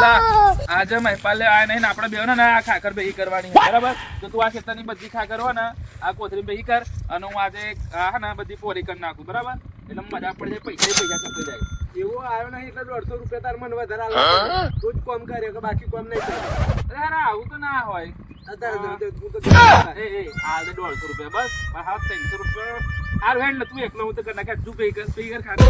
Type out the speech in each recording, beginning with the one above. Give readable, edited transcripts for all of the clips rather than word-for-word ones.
આજે મહેપાલ આ નહીં ને આપણે બે ને આ ખાકર ભેગી કરવાની છે બરાબર. તો તું આ ખેતરની બધી ખાકર હોય ને આ કોથળી ભેગી કર અને હું આજે આ ને બધી પોરી કરી નાખું બરાબર. એટલે મજા પડી જાય, પૈસા ચૂકી જાય. એવો આવ્યો નહીં એટલે 150 રૂપિયા તાર મને વધારે આલો. તું જ કોમ કરે કે બાકી કોમ નહીં કરે. અરે આવું તો ના હોય. અત્યારે તું તો આ 150 રૂપિયા બસ. હા 300 રૂપિયા આ હેડ ને તું એકલો હું તો કરી નાખે તું ભેગી કર ખાકર.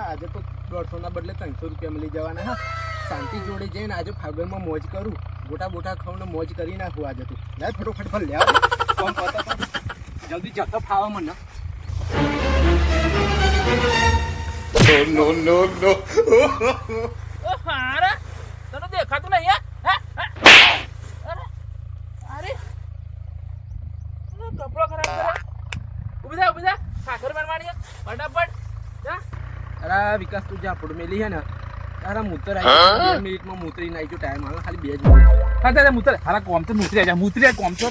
આજે તો 150 ના બદલે 300 રૂપિયા મળી જવાના. હા શાંતિ જોડે જઈને આજે ફાગણમાં મોજ કરું, બોટા ખાઉં ને મોજ કરી નાખું આજે તું. લે ફટોફટ ભર લે કોમ પતો જલ્દી જતો ફાવો મને. No, no, no. ઓ હારા તને દેખાતું નહીં હે? અરે કપડો ખરાબ કરે. ઉભી થા ખાખર બનવાની ફટાફટ જા. અરે વિકાસ તું જા ફોડ મેલી હે ને તારા મૂતર આવી 2 મિનિટમાં મૂતરી નાખી ટાઈમ આવે ખાલી 2 જ મિનિટ. હા દાદા મૂતર હારા કોમ તો મૂતરી કોમ તો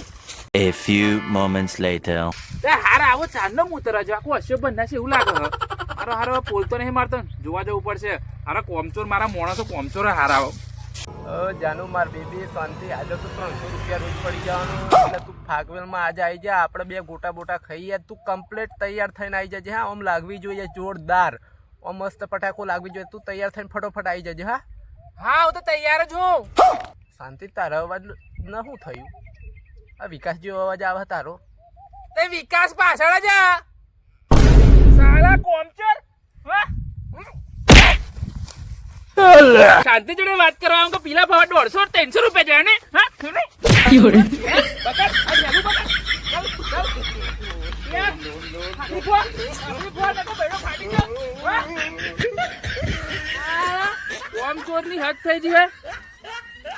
A few moments later. હારા આવો ચાંદનો મૂતર જ આખું હશે બંધા છે એવું લાગે. હારો પોલતો નહીં મારતો જોવા જવું પડશે. હારા કોમચોર મારા માણસો કોમચોર હારા આવો. જાનુ માર બેબી શાંતિ. આજે તો 300 રૂપિયા રોજ પડી જવાનું એટલે તું ફાગવેલમાં આજે આવી જા. આપણે બે બોટા ખાઈએ. તું કમ્પ્લીટ તૈયાર થઈને આવી જજે. હા આમ લાગવી જોઈએ જોરદાર, આમ મસ્ત પટાકો લાગવી જોઈએ. તું તૈયાર થઈને ફટોફટ આવી જજે. હા હું તો તૈયાર જ હું. શાંતિ તારા અવાજ ન શું થયું? આ વિકાસ જેવો અવાજ આવે તારો. તે વિકાસ પાછળ જ સાલા કોમચોર. શાંતિ જોડે વાત કરવા આમ તો પીલા ભાવ 150-300 રૂપિયા જાય ને. કોમચોર ની હદ થઈ છે.